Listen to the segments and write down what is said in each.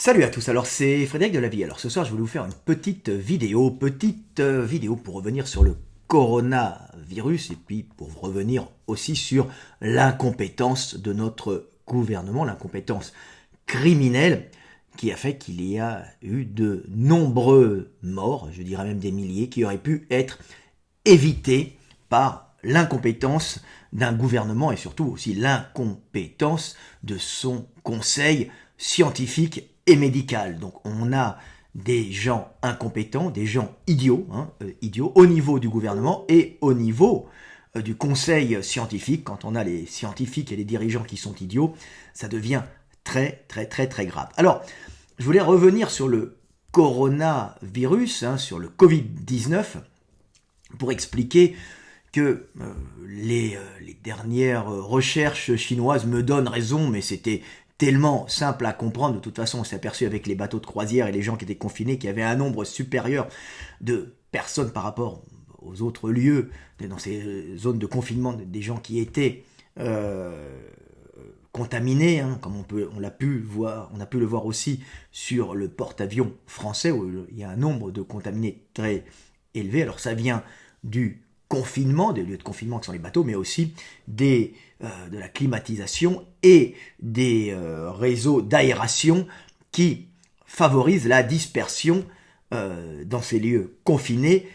Salut à tous, alors c'est Frédéric de la Vie. Alors ce soir je voulais vous faire une petite vidéo pour revenir sur le coronavirus et puis pour revenir aussi sur l'incompétence de notre gouvernement, l'incompétence criminelle qui a fait qu'il y a eu de nombreux morts, je dirais même des milliers, qui auraient pu être évités par l'incompétence d'un gouvernement et surtout aussi l'incompétence de son conseil scientifique et médical. Donc on a des gens incompétents, des gens idiots, idiots au niveau du gouvernement et au niveau du conseil scientifique. Quand on a les scientifiques et les dirigeants qui sont idiots, ça devient très grave. Alors, je voulais revenir sur le coronavirus, sur le Covid-19, pour expliquer que les dernières recherches chinoises me donnent raison, mais c'était tellement simple à comprendre. De toute façon, on s'est aperçu avec les bateaux de croisière et les gens qui étaient confinés qu'il y avait un nombre supérieur de personnes par rapport aux autres lieux, dans ces zones de confinement, des gens qui étaient contaminés, comme on a pu le voir aussi sur le porte-avions français, où il y a un nombre de contaminés très élevé. Alors ça vient du confinement, des lieux de confinement qui sont les bateaux, mais aussi de la climatisation et des réseaux d'aération qui favorisent la dispersion dans ces lieux confinés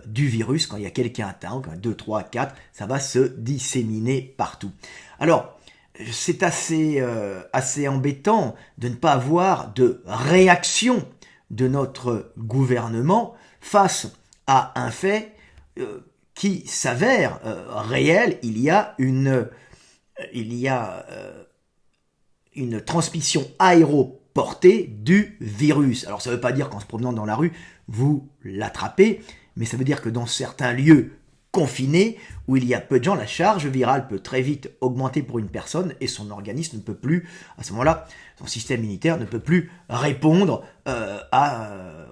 du virus. Quand il y a quelqu'un atteint, 2, 3, 4, ça va se disséminer partout. Alors, c'est assez embêtant de ne pas avoir de réaction de notre gouvernement face à un fait qui s'avère réel. Il y a une transmission aéroportée du virus. Alors ça ne veut pas dire qu'en se promenant dans la rue, vous l'attrapez, mais ça veut dire que dans certains lieux confinés, où il y a peu de gens, la charge virale peut très vite augmenter pour une personne et son organisme ne peut plus, à ce moment-là, son système immunitaire ne peut plus répondre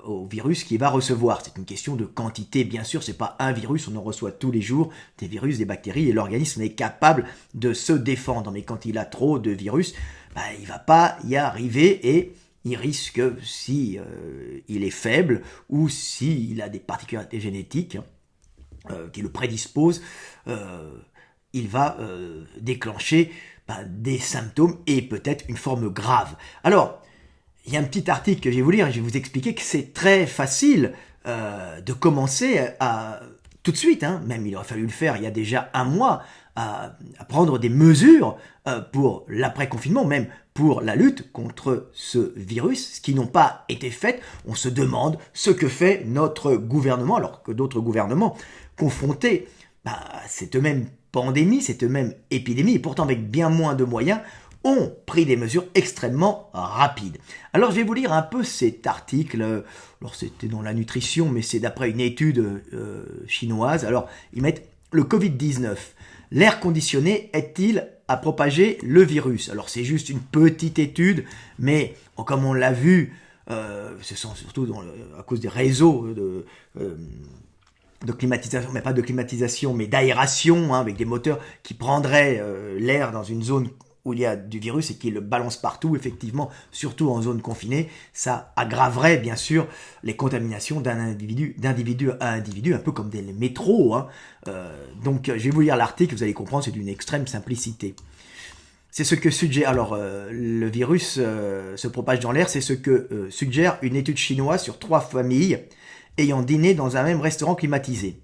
au virus qu'il va recevoir. C'est une question de quantité, bien sûr, c'est pas un virus, on en reçoit tous les jours, des virus, des bactéries, et l'organisme est capable de se défendre. Mais quand il a trop de virus, il va pas y arriver et il risque, si il est faible ou s'il a des particularités génétiques qui le prédisposent, il va déclencher des symptômes et peut-être une forme grave. Alors, il y a un petit article que je vais vous lire et je vais vous expliquer que c'est très facile de commencer tout de suite, même il aurait fallu le faire il y a déjà un mois, à prendre des mesures pour l'après-confinement, même pour la lutte contre ce virus, ce qui n'ont pas été faites. On se demande ce que fait notre gouvernement, alors que d'autres gouvernements confrontés à cette même pandémie, cette même épidémie, et pourtant avec bien moins de moyens, ont pris des mesures extrêmement rapides. Alors je vais vous lire un peu cet article. Alors c'était dans la nutrition, mais c'est d'après une étude chinoise. Alors ils mettent le Covid-19. L'air conditionné est-il à propager le virus? Alors c'est juste une petite étude, mais comme on l'a vu, ce sont surtout à cause des réseaux de climatisation, mais pas de climatisation, mais d'aération, avec des moteurs qui prendraient l'air dans une zone où il y a du virus et qui le balance partout, effectivement, surtout en zone confinée, ça aggraverait bien sûr les contaminations d'individu à individu, un peu comme des métros. Donc je vais vous lire l'article, vous allez comprendre, c'est d'une extrême simplicité. C'est ce que suggère, alors le virus se propage dans l'air, c'est ce que suggère une étude chinoise sur 3 familles ayant dîné dans un même restaurant climatisé.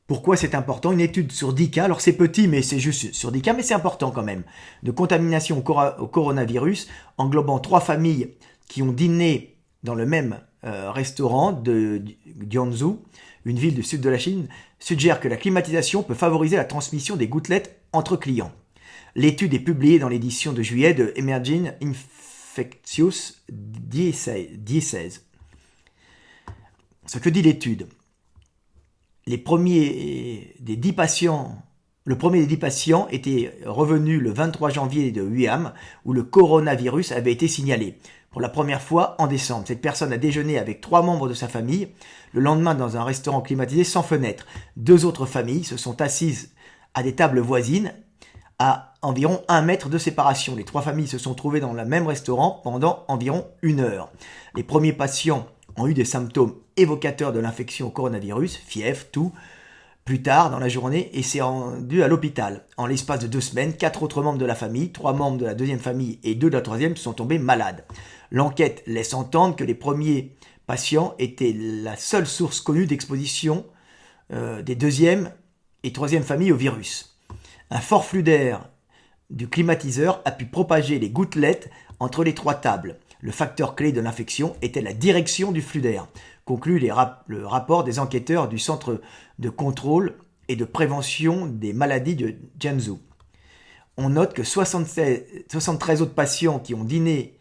Pourquoi c'est important? Une étude sur 10 cas, alors c'est petit, mais c'est juste sur 10 cas, mais c'est important quand même, de contamination au coronavirus, englobant 3 familles qui ont dîné dans le même restaurant de Guangzhou, une ville du sud de la Chine, suggère que la climatisation peut favoriser la transmission des gouttelettes entre clients. L'étude est publiée dans l'édition de juillet de Emerging Infectious Diseases. Ce que dit l'étude: le premier des 10 patients était revenu le 23 janvier de Wuhan, où le coronavirus avait été signalé. Pour la première fois en décembre, cette personne a déjeuné avec 3 membres de sa famille, le lendemain dans un restaurant climatisé sans fenêtre. 2 autres familles se sont assises à des tables voisines à environ 1 mètre de séparation. Les 3 familles se sont trouvées dans le même restaurant pendant environ 1 heure. Les premiers patients ont eu des symptômes évocateurs de l'infection au coronavirus, fièvre, toux, plus tard dans la journée et s'est rendu à l'hôpital. En l'espace de 2 semaines, 4 autres membres de la famille, 3 membres de la deuxième famille et 2 de la troisième sont tombés malades. L'enquête laisse entendre que les premiers patients étaient la seule source connue d'exposition des deuxième et troisième familles au virus. Un fort flux d'air du climatiseur a pu propager les gouttelettes entre les 3 tables. Le facteur clé de l'infection était la direction du flux d'air, conclut le rapport des enquêteurs du Centre de contrôle et de prévention des maladies de Jiangsu. On note que 73 autres patients qui ont dîné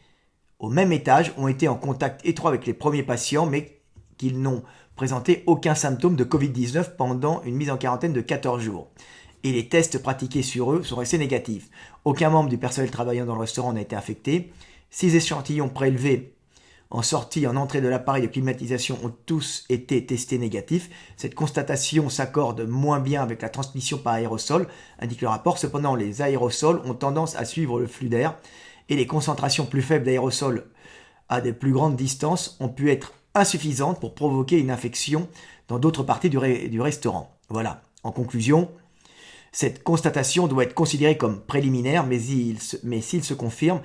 au même étage ont été en contact étroit avec les premiers patients, mais qu'ils n'ont présenté aucun symptôme de Covid-19 pendant une mise en quarantaine de 14 jours. Et les tests pratiqués sur eux sont restés négatifs. Aucun membre du personnel travaillant dans le restaurant n'a été infecté. 6 échantillons prélevés en sortie et en entrée de l'appareil de climatisation ont tous été testés négatifs. Cette constatation s'accorde moins bien avec la transmission par aérosol, indique le rapport. Cependant, les aérosols ont tendance à suivre le flux d'air et les concentrations plus faibles d'aérosols à de plus grandes distances ont pu être insuffisantes pour provoquer une infection dans d'autres parties du restaurant. Voilà. En conclusion, cette constatation doit être considérée comme préliminaire, mais s'il se confirme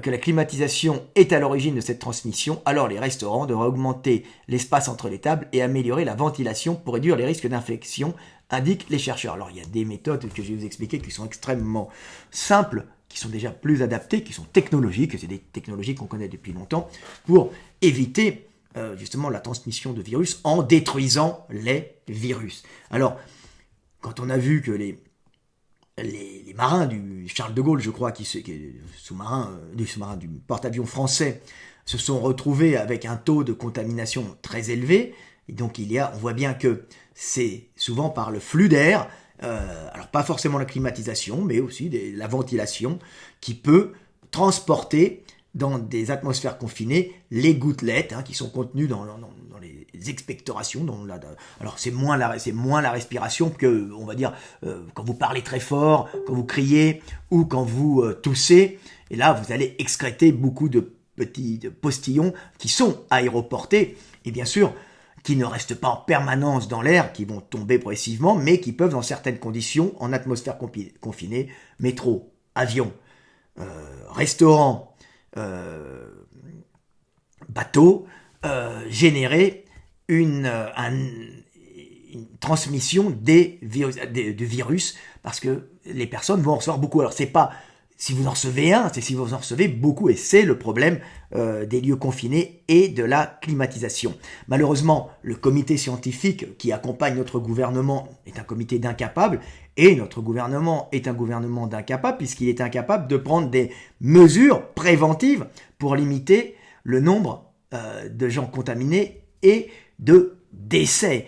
que la climatisation est à l'origine de cette transmission, alors les restaurants devraient augmenter l'espace entre les tables et améliorer la ventilation pour réduire les risques d'infection, indiquent les chercheurs. Alors il y a des méthodes que je vais vous expliquer qui sont extrêmement simples, qui sont déjà plus adaptées, qui sont technologiques, et c'est des technologies qu'on connaît depuis longtemps, pour éviter justement la transmission de virus en détruisant les virus. Alors, quand on a vu que les marins du Charles de Gaulle, je crois, du porte-avions français, se sont retrouvés avec un taux de contamination très élevé. Et donc on voit bien que c'est souvent par le flux d'air, alors pas forcément la climatisation, mais aussi la ventilation, qui peut transporter dans des atmosphères confinées les gouttelettes qui sont contenues dans les expectorations. Alors c'est moins la respiration que, on va dire, quand vous parlez très fort, quand vous criez ou quand vous toussez. Et là, vous allez excréter beaucoup de petits postillons qui sont aéroportés et bien sûr qui ne restent pas en permanence dans l'air, qui vont tomber progressivement, mais qui peuvent, dans certaines conditions, en atmosphère confinée, métro, avion, restaurant, bateau, générer une transmission du virus, parce que les personnes vont en recevoir beaucoup. Alors c'est pas si vous en recevez un, c'est si vous en recevez beaucoup, et c'est le problème des lieux confinés et de la climatisation. Malheureusement, le comité scientifique qui accompagne notre gouvernement est un comité d'incapables, et notre gouvernement est un gouvernement d'incapables, puisqu'il est incapable de prendre des mesures préventives pour limiter le nombre de gens contaminés et de décès.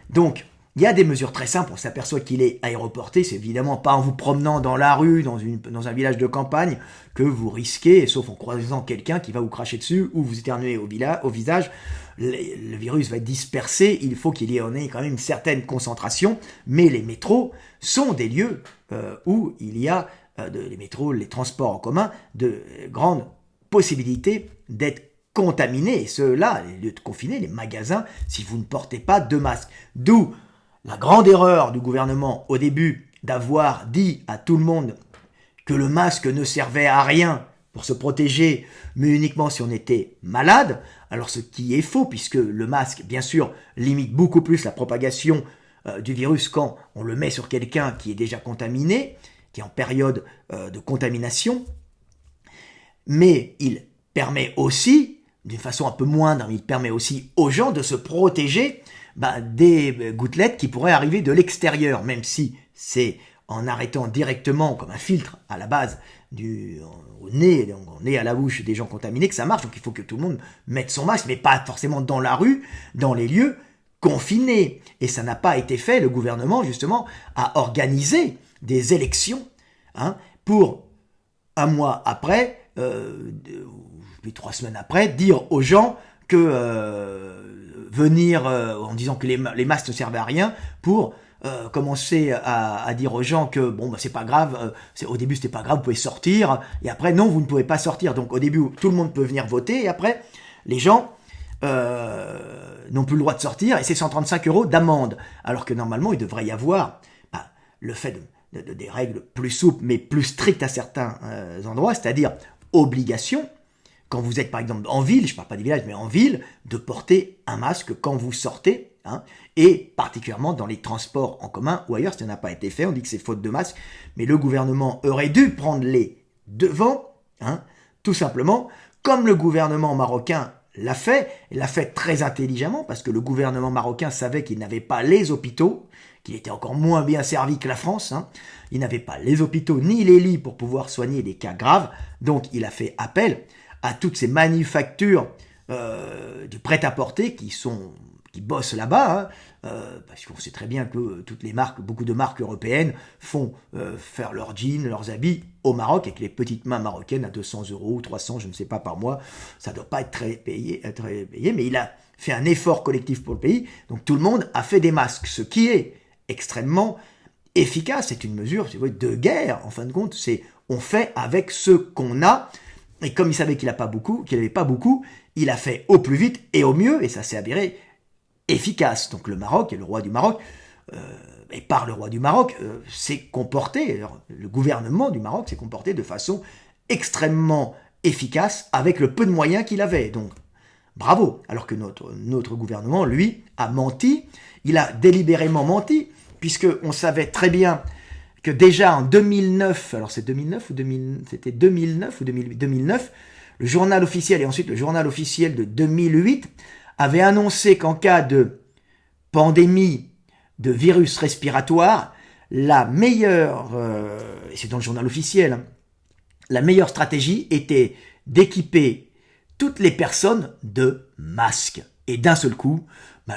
Donc, il y a des mesures très simples, on s'aperçoit qu'il est aéroporté, c'est évidemment pas en vous promenant dans la rue, dans un village de campagne, que vous risquez, sauf en croisant quelqu'un qui va vous cracher dessus ou vous éternuer au visage, le virus va être dispersé, il faut qu'il y en ait quand même une certaine concentration, mais les métros sont des lieux où il y a, les métros, les transports en commun, de grandes possibilités d'être contaminés, et ceux-là, les lieux de confinés, les magasins, si vous ne portez pas de masque. D'où la grande erreur du gouvernement au début d'avoir dit à tout le monde que le masque ne servait à rien pour se protéger, mais uniquement si on était malade. Alors ce qui est faux, puisque le masque, bien sûr, limite beaucoup plus la propagation du virus quand on le met sur quelqu'un qui est déjà contaminé, qui est en période de contamination, mais il permet aussi, d'une façon un peu moindre, il permet aussi aux gens de se protéger des gouttelettes qui pourraient arriver de l'extérieur, même si c'est en arrêtant directement comme un filtre à la base au nez, à la bouche des gens contaminés que ça marche. Donc il faut que tout le monde mette son masque, mais pas forcément dans la rue, dans les lieux confinés. Et ça n'a pas été fait. Le gouvernement, justement, a organisé des élections pour un mois après, puis 3 semaines après, dire aux gens que venir en disant que les masques ne servaient à rien pour commencé à dire aux gens que bon, bah, c'est pas grave, au début c'était pas grave, vous pouvez sortir, et après non, vous ne pouvez pas sortir. Donc au début, tout le monde peut venir voter, et après, les gens n'ont plus le droit de sortir, et c'est 135 € d'amende. Alors que normalement, il devrait y avoir le fait des règles plus souples, mais plus strictes à certains endroits, c'est-à-dire obligation, quand vous êtes par exemple en ville, je ne parle pas des villages, mais en ville, de porter un masque quand vous sortez, hein, et particulièrement dans les transports en commun ou ailleurs, ça n'a pas été fait, on dit que c'est faute de masque, mais le gouvernement aurait dû prendre les devants, hein, tout simplement, comme le gouvernement marocain l'a fait, et l'a fait très intelligemment, parce que le gouvernement marocain savait qu'il n'avait pas les hôpitaux, qu'il était encore moins bien servi que la France, hein. Il n'avait pas les hôpitaux ni les lits pour pouvoir soigner les cas graves, donc il a fait appel à toutes ces manufactures du prêt-à-porter qui bossent là-bas, hein, parce qu'on sait très bien que toutes les marques, beaucoup de marques européennes font faire leurs jeans, leurs habits au Maroc, et que les petites mains marocaines à 200 € ou 300, je ne sais pas, par mois, ça ne doit pas être très payé, mais il a fait un effort collectif pour le pays, donc tout le monde a fait des masques, ce qui est extrêmement efficace, c'est une mesure de guerre, en fin de compte, on fait avec ce qu'on a. Et comme il savait qu'il n'avait pas beaucoup, il a fait au plus vite et au mieux, et ça s'est avéré efficace. Donc le Maroc et le roi du Maroc, et par le roi du Maroc, s'est comporté, le gouvernement du Maroc s'est comporté de façon extrêmement efficace avec le peu de moyens qu'il avait. Donc bravo. Alors que notre gouvernement, lui, a menti, il a délibérément menti, puisqu'on savait très bien que déjà en 2009, alors c'est 2009 ou 2000, c'était 2009 ou 2008, 2009, le journal officiel et ensuite le journal officiel de 2008 avait annoncé qu'en cas de pandémie de virus respiratoire, la meilleure, et c'est dans le journal officiel, hein, la meilleure stratégie était d'équiper toutes les personnes de masques. Et d'un seul coup,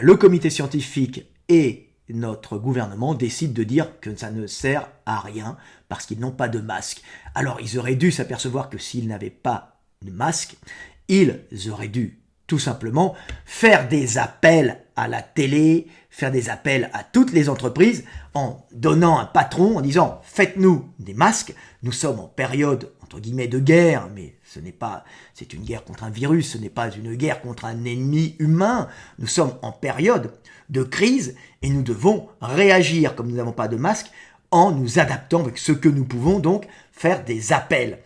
le comité scientifique et notre gouvernement décide de dire que ça ne sert à rien parce qu'ils n'ont pas de masque. Alors ils auraient dû s'apercevoir que s'ils n'avaient pas de masque, ils auraient dû tout simplement faire des appels à la télé, faire des appels à toutes les entreprises en donnant un patron, en disant « Faites-nous des masques, nous sommes en période entre guillemets de guerre, mais c'est une guerre contre un virus, ce n'est pas une guerre contre un ennemi humain, nous sommes en période de crise et nous devons réagir comme nous n'avons pas de masque en nous adaptant avec ce que nous pouvons, donc faire des appels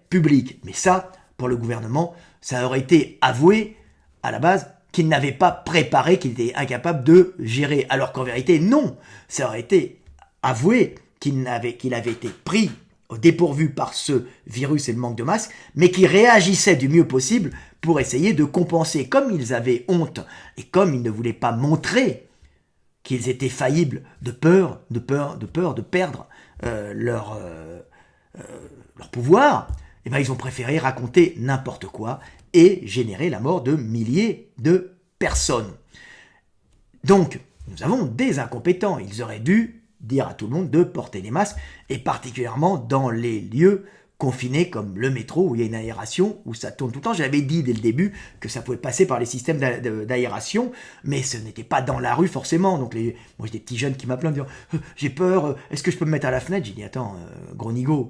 publics. Mais ça, pour le gouvernement, ça aurait été avoué à la base qu'il n'avait pas préparé, qu'il était incapable de gérer, alors qu'en vérité, non, ça aurait été avoué qu'il avait été pris au dépourvu par ce virus et le manque de masques, mais qui réagissaient du mieux possible pour essayer de compenser. Comme ils avaient honte et comme ils ne voulaient pas montrer qu'ils étaient faillibles de peur de perdre leur pouvoir, eh ben ils ont préféré raconter n'importe quoi et générer la mort de milliers de personnes. Donc, nous avons des incompétents. Ils auraient dû dire à tout le monde de porter les masques, et particulièrement dans les lieux confinés comme le métro où il y a une aération, où ça tourne tout le temps. J'avais dit dès le début que ça pouvait passer par les systèmes d'aération, mais ce n'était pas dans la rue forcément. Donc moi j'ai des petits jeunes qui m'appellent en me disant j'ai peur, est-ce que je peux me mettre à la fenêtre? J'ai dit attends, gros nigo,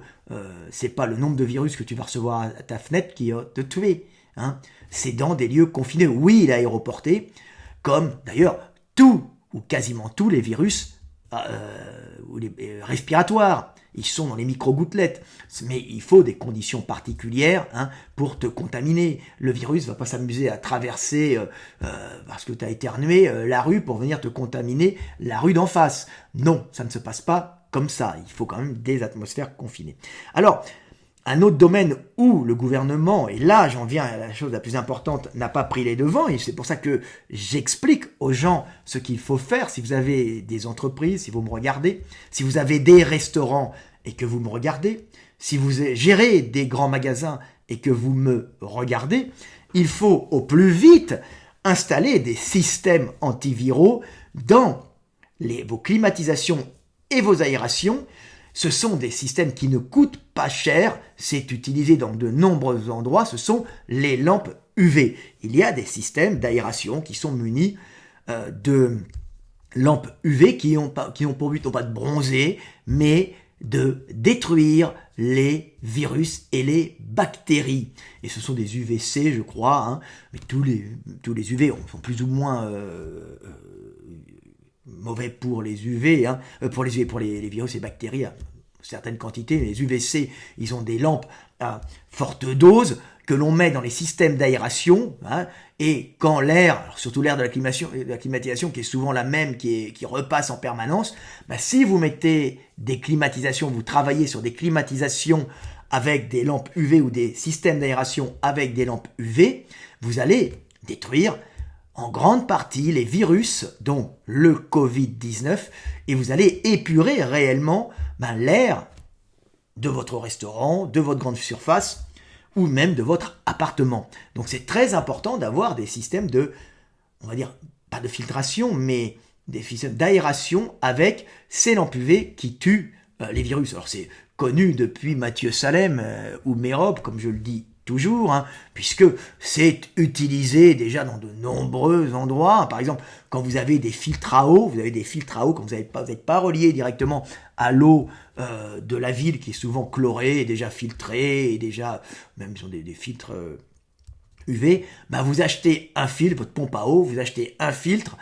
c'est pas le nombre de virus que tu vas recevoir à ta fenêtre qui va te tuer, hein. C'est dans des lieux confinés, oui, il est aéroporté, comme d'ailleurs tout ou quasiment tous les virus ou les respiratoires. Ils sont dans les micro-gouttelettes, mais il faut des conditions particulières, hein, pour te contaminer. Le virus ne va pas s'amuser à traverser, parce que tu as éternué, la rue pour venir te contaminer la rue d'en face. Non, ça ne se passe pas comme ça. Il faut quand même des atmosphères confinées. Alors, un autre domaine où le gouvernement, et là j'en viens à la chose la plus importante, n'a pas pris les devants, et c'est pour ça que j'explique aux gens ce qu'il faut faire. Si vous avez des entreprises, si vous me regardez, si vous avez des restaurants et que vous me regardez, si vous gérez des grands magasins et que vous me regardez, il faut au plus vite installer des systèmes antiviraux dans vos climatisations et vos aérations. Ce sont des systèmes qui ne coûtent pas cher, c'est utilisé dans de nombreux endroits, ce sont les lampes UV. Il y a des systèmes d'aération qui sont munis de lampes UV qui ont pour but non pas de bronzer, mais de détruire les virus et les bactéries. Et ce sont des UVC, je crois, hein, mais tous les UV sont plus ou moins mauvais pour les UV, hein, pour les virus et bactéries à certaines quantités. Les UVC, ils ont des lampes à forte dose que l'on met dans les systèmes d'aération, hein, et quand l'air, alors surtout l'air de la climatisation qui est souvent la même, qui repasse en permanence, bah si vous mettez des climatisations, vous travaillez sur des climatisations avec des lampes UV ou des systèmes d'aération avec des lampes UV, vous allez détruire en grande partie les virus, dont le Covid-19, et vous allez épurer réellement l'air de votre restaurant, de votre grande surface, ou même de votre appartement. Donc c'est très important d'avoir des systèmes de, on va dire, pas de filtration, mais des systèmes d'aération avec ces lampes UV qui tuent les virus. Alors c'est connu depuis Mathieu Salem ou Mérope, comme je le dis toujours, hein, puisque c'est utilisé déjà dans de nombreux endroits. Par exemple, quand vous avez des filtres à eau, quand vous n'êtes pas relié directement à l'eau de la ville qui est souvent chlorée, et déjà filtrée, et déjà, même ils ont des filtres UV, vous achetez un filtre, votre pompe à eau, vous achetez un filtre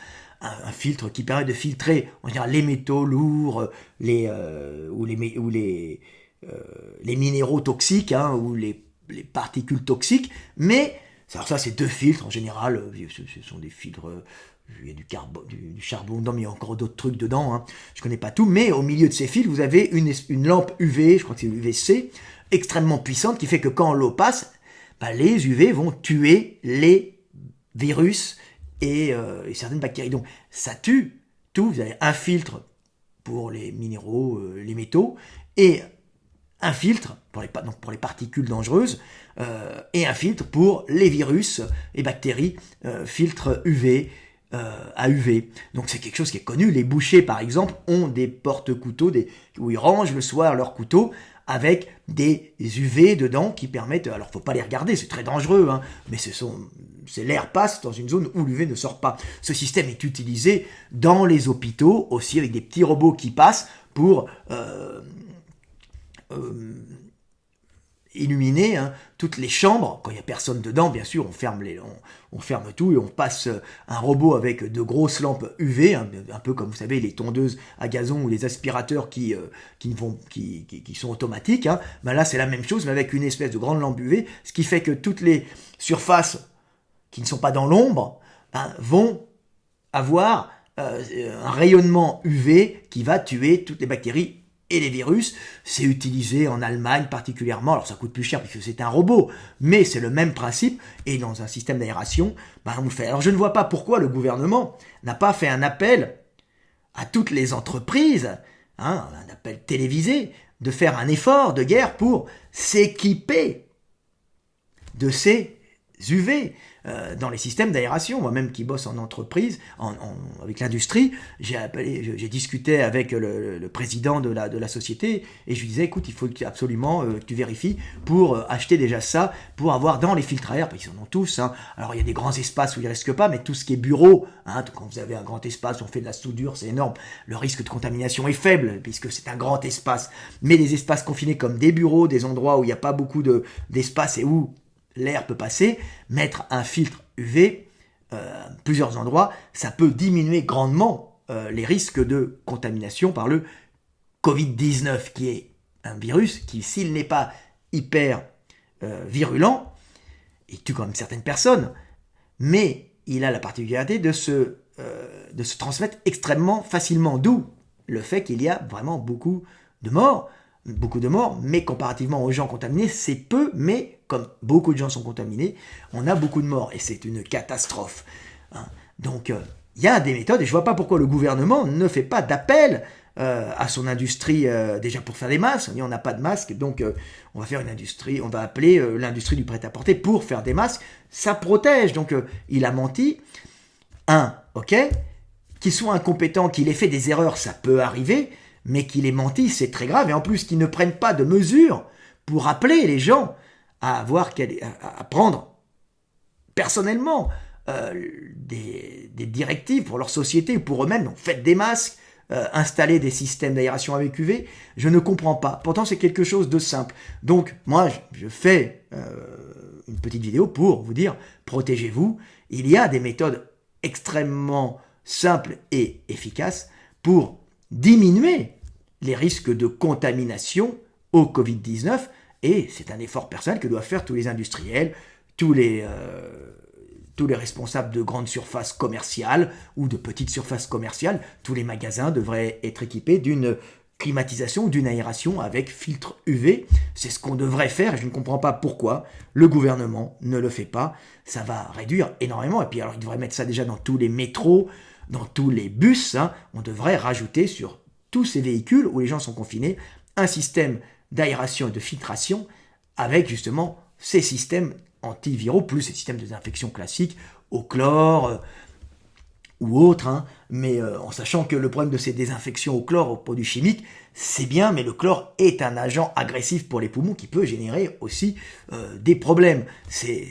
qui permet de filtrer, on dirait, les métaux lourds, les minéraux toxiques, hein, ou les particules toxiques, mais alors ça c'est deux filtres en général, ce sont des filtres, il y a du charbon dedans, mais il y a encore d'autres trucs dedans, hein. Je connais pas tout, mais au milieu de ces filtres vous avez une lampe UV, je crois que c'est l'UVC, extrêmement puissante, qui fait que quand l'eau passe, les UV vont tuer les virus et certaines bactéries. Donc ça tue tout. Vous avez un filtre pour les minéraux, les métaux, et un filtre pour les particules dangereuses, et un filtre pour les virus et bactéries, filtre UV à UV. Donc c'est quelque chose qui est connu. Les bouchers, par exemple, ont des porte-couteaux où ils rangent le soir leurs couteaux avec des UV dedans qui permettent... Alors faut pas les regarder, c'est très dangereux, hein, mais l'air passe dans une zone où l'UV ne sort pas. Ce système est utilisé dans les hôpitaux aussi, avec des petits robots qui passent pour illuminer, hein, toutes les chambres. Quand il n'y a personne dedans, bien sûr, on ferme tout et on passe un robot avec de grosses lampes UV, hein, un peu comme vous savez les tondeuses à gazon ou les aspirateurs qui sont automatiques. Hein. Là c'est la même chose, mais avec une espèce de grande lampe UV, ce qui fait que toutes les surfaces qui ne sont pas dans l'ombre, hein, vont avoir un rayonnement UV qui va tuer toutes les bactéries et les virus. C'est utilisé en Allemagne particulièrement, alors ça coûte plus cher puisque c'est un robot, mais c'est le même principe, et dans un système d'aération, on le fait. Alors je ne vois pas pourquoi le gouvernement n'a pas fait un appel à toutes les entreprises, hein, un appel télévisé, de faire un effort de guerre pour s'équiper de ces UV dans les systèmes d'aération. Moi-même qui bosse en entreprise, avec l'industrie, j'ai discuté avec le président de la société, et je lui disais, écoute, il faut absolument que tu vérifies pour acheter déjà ça, pour avoir dans les filtres à air, parce qu'ils en ont tous, hein. Alors il y a des grands espaces où ils risquent pas, mais tout ce qui est bureau, hein, quand vous avez un grand espace, on fait de la soudure, c'est énorme, le risque de contamination est faible, puisque c'est un grand espace. Mais les espaces confinés comme des bureaux, des endroits où il n'y a pas beaucoup d'espace et où l'air peut passer, mettre un filtre UV plusieurs endroits, ça peut diminuer grandement les risques de contamination par le Covid-19, qui est un virus qui, s'il n'est pas hyper virulent, il tue quand même certaines personnes, mais il a la particularité de se transmettre extrêmement facilement, d'où le fait qu'il y a vraiment beaucoup de morts, mais comparativement aux gens contaminés, c'est peu, mais comme beaucoup de gens sont contaminés, on a beaucoup de morts, et c'est une catastrophe, hein. Donc, il y a des méthodes, et je ne vois pas pourquoi le gouvernement ne fait pas d'appel à son industrie, déjà pour faire des masques. On dit on n'a pas de masques, donc on va faire une industrie, on va appeler l'industrie du prêt-à-porter pour faire des masques. Ça protège, donc il a menti. Ok, qu'il soit incompétent, qu'il ait fait des erreurs, ça peut arriver, mais qu'il ait menti, c'est très grave, et en plus qu'ils ne prennent pas de mesures pour appeler les gens à prendre personnellement des directives pour leur société ou pour eux-mêmes. Donc faites des masques, installer des systèmes d'aération avec UV, je ne comprends pas. Pourtant, c'est quelque chose de simple. Donc, moi, je fais une petite vidéo pour vous dire, protégez-vous. Il y a des méthodes extrêmement simples et efficaces pour diminuer les risques de contamination au Covid-19. Et c'est un effort personnel que doivent faire tous les industriels, tous les responsables de grandes surfaces commerciales ou de petites surfaces commerciales. Tous les magasins devraient être équipés d'une climatisation ou d'une aération avec filtre UV. C'est ce qu'on devrait faire et je ne comprends pas pourquoi le gouvernement ne le fait pas. Ça va réduire énormément. Et puis alors, il devrait mettre ça déjà dans tous les métros, dans tous les bus. On devrait rajouter sur tous ces véhicules où les gens sont confinés un système d'aération et de filtration avec justement ces systèmes antiviraux, plus ces systèmes de désinfection classiques, au chlore ou autres, mais en sachant que le problème de ces désinfections au chlore, aux produits chimiques, c'est bien, mais le chlore est un agent agressif pour les poumons qui peut générer aussi des problèmes. C'est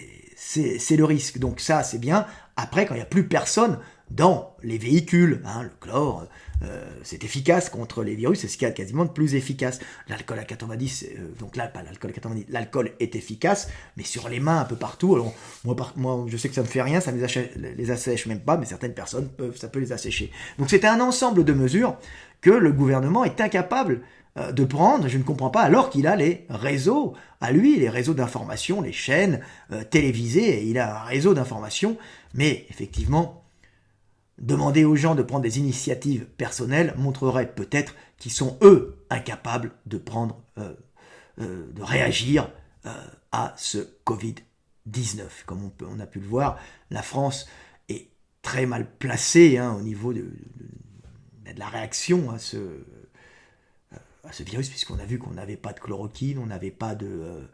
le risque. Donc ça, c'est bien. Après, quand il n'y a plus personne dans les véhicules, le chlore, c'est efficace contre les virus, c'est ce qu'il y a quasiment de plus efficace. L'alcool à 90, donc là, pas l'alcool à 90, l'alcool est efficace, mais sur les mains, un peu partout. Alors, moi, je sais que ça me fait rien, ça ne les assèche même pas, mais certaines personnes, ça peut les assécher. Donc c'est un ensemble de mesures que le gouvernement est incapable de prendre, je ne comprends pas, alors qu'il a les réseaux, à lui, les réseaux d'information, les chaînes télévisées, et il a un réseau d'information, mais effectivement, demander aux gens de prendre des initiatives personnelles montrerait peut-être qu'ils sont, eux, incapables de prendre, de réagir à ce Covid-19. Comme on a pu le voir, la France est très mal placée au niveau de la réaction à ce virus, puisqu'on a vu qu'on n'avait pas de chloroquine, on n'avait pas de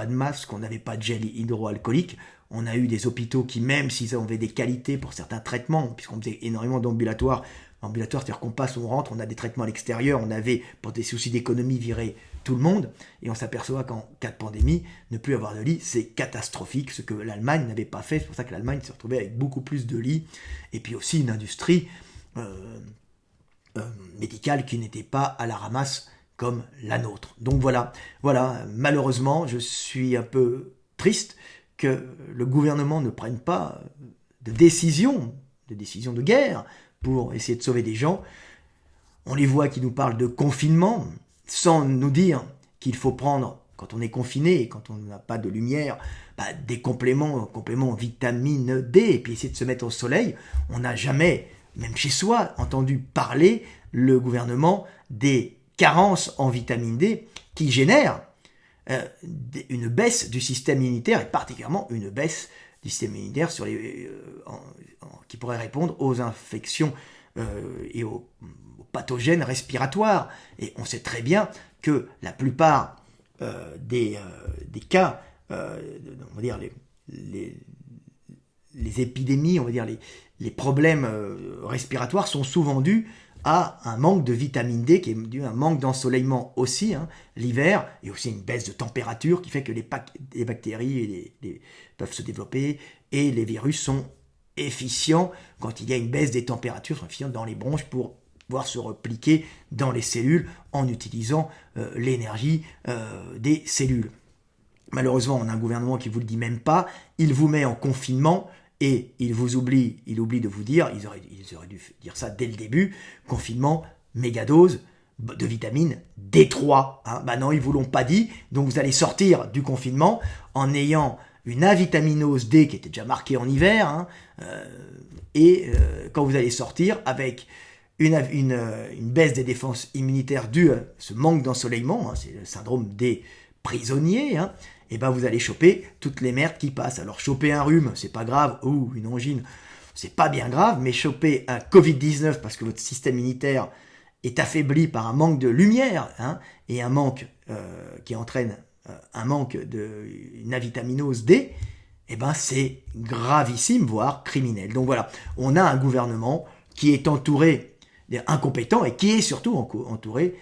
masque, on n'avait pas de gel hydroalcoolique. On a eu des hôpitaux qui, même s'ils avaient des qualités pour certains traitements, puisqu'on faisait énormément d'ambulatoires, c'est-à-dire qu'on passe, on rentre, on a des traitements à l'extérieur, on avait, pour des soucis d'économie, viré tout le monde, et on s'aperçoit qu'en cas de pandémie, ne plus avoir de lit, c'est catastrophique, ce que l'Allemagne n'avait pas fait. C'est pour ça que l'Allemagne s'est retrouvée avec beaucoup plus de lits, et puis aussi une industrie médicale qui n'était pas à la ramasse comme la nôtre. Donc voilà, malheureusement, je suis un peu triste que le gouvernement ne prenne pas de décision de guerre pour essayer de sauver des gens. On les voit qui nous parlent de confinement, sans nous dire qu'il faut prendre, quand on est confiné et quand on n'a pas de lumière, des compléments en vitamine D, et puis essayer de se mettre au soleil. On n'a jamais, même chez soi, entendu parler, le gouvernement, des carences en vitamine D qui génèrent une baisse du système immunitaire, et particulièrement une baisse du système immunitaire qui pourrait répondre aux infections et aux pathogènes respiratoires. Et on sait très bien que la plupart des cas, on va dire les épidémies, on va dire les problèmes respiratoires sont souvent dus à un manque de vitamine D qui est dû à un manque d'ensoleillement aussi, l'hiver, et aussi une baisse de température qui fait que les bactéries peuvent se développer, et les virus sont efficients quand il y a une baisse des températures, sont efficients dans les bronches pour pouvoir se repliquer dans les cellules en utilisant l'énergie des cellules. Malheureusement, on a un gouvernement qui ne vous le dit même pas, il vous met en confinement, et il oublie de vous dire, ils auraient dû dire ça dès le début, confinement, mégadose de vitamine D3. Non, ils ne vous l'ont pas dit, donc vous allez sortir du confinement en ayant une avitaminose D qui était déjà marquée en hiver, et quand vous allez sortir avec une baisse des défenses immunitaires due à ce manque d'ensoleillement, c'est le syndrome des prisonniers, et vous allez choper toutes les merdes qui passent. Alors choper un rhume, c'est pas grave, ou une angine, c'est pas bien grave, mais choper un Covid-19 parce que votre système immunitaire est affaibli par un manque de lumière, et un manque qui entraîne un manque d'une avitaminose D, c'est gravissime, voire criminel. Donc voilà, on a un gouvernement qui est entouré d'incompétents et qui est surtout entouré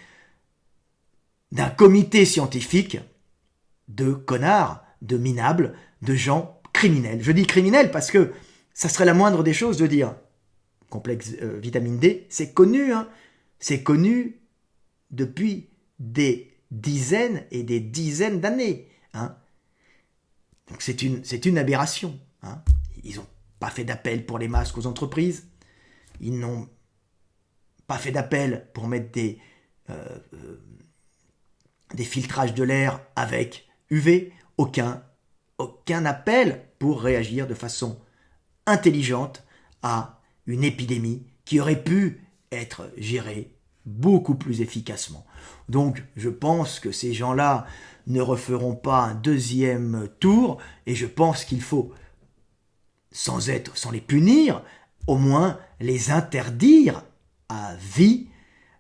d'un comité scientifique de connards, de minables, de gens criminel. Je dis criminel parce que ça serait la moindre des choses de dire complexe vitamine D, c'est connu, hein, c'est connu depuis des dizaines et des dizaines d'années. Hein. Donc c'est une aberration. Hein. Ils n'ont pas fait d'appel pour les masques aux entreprises. Ils n'ont pas fait d'appel pour mettre des filtrages de l'air avec UV. Aucun appel pour réagir de façon intelligente à une épidémie qui aurait pu être gérée beaucoup plus efficacement. Donc je pense que ces gens-là ne referont pas un deuxième tour et je pense qu'il faut, sans les punir, au moins les interdire à vie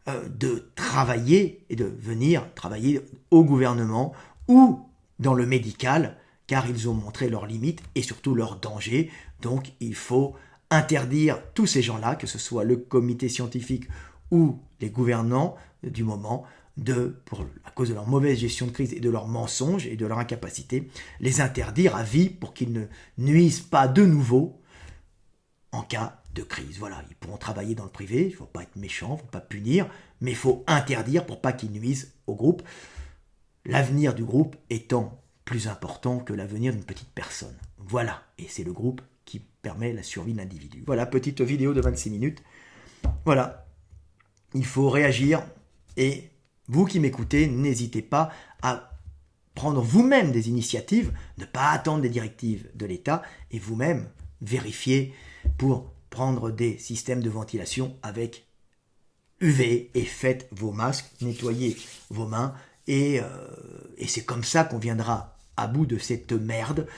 de travailler et de venir travailler au gouvernement ou dans le médical, car ils ont montré leurs limites et surtout leurs dangers. Donc il faut interdire tous ces gens-là, que ce soit le comité scientifique ou les gouvernants du moment, à cause de leur mauvaise gestion de crise et de leurs mensonges et de leur incapacité, les interdire à vie pour qu'ils ne nuisent pas de nouveau en cas de crise. Voilà, ils pourront travailler dans le privé, il ne faut pas être méchant, il ne faut pas punir, mais il faut interdire pour pas qu'ils nuisent au groupe. L'avenir du groupe étant plus important que l'avenir d'une petite personne. Voilà, et c'est le groupe qui permet la survie de l'individu. Voilà, petite vidéo de 26 minutes. Voilà, il faut réagir et vous qui m'écoutez, n'hésitez pas à prendre vous-même des initiatives, ne pas attendre des directives de l'État et vous-même vérifier pour prendre des systèmes de ventilation avec UV et faites vos masques, nettoyez vos mains et c'est comme ça qu'on viendra à bout de cette merde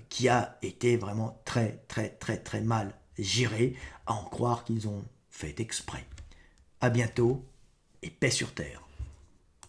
qui a été vraiment très très très très mal gérée, à en croire qu'ils ont fait exprès. À bientôt et paix sur terre.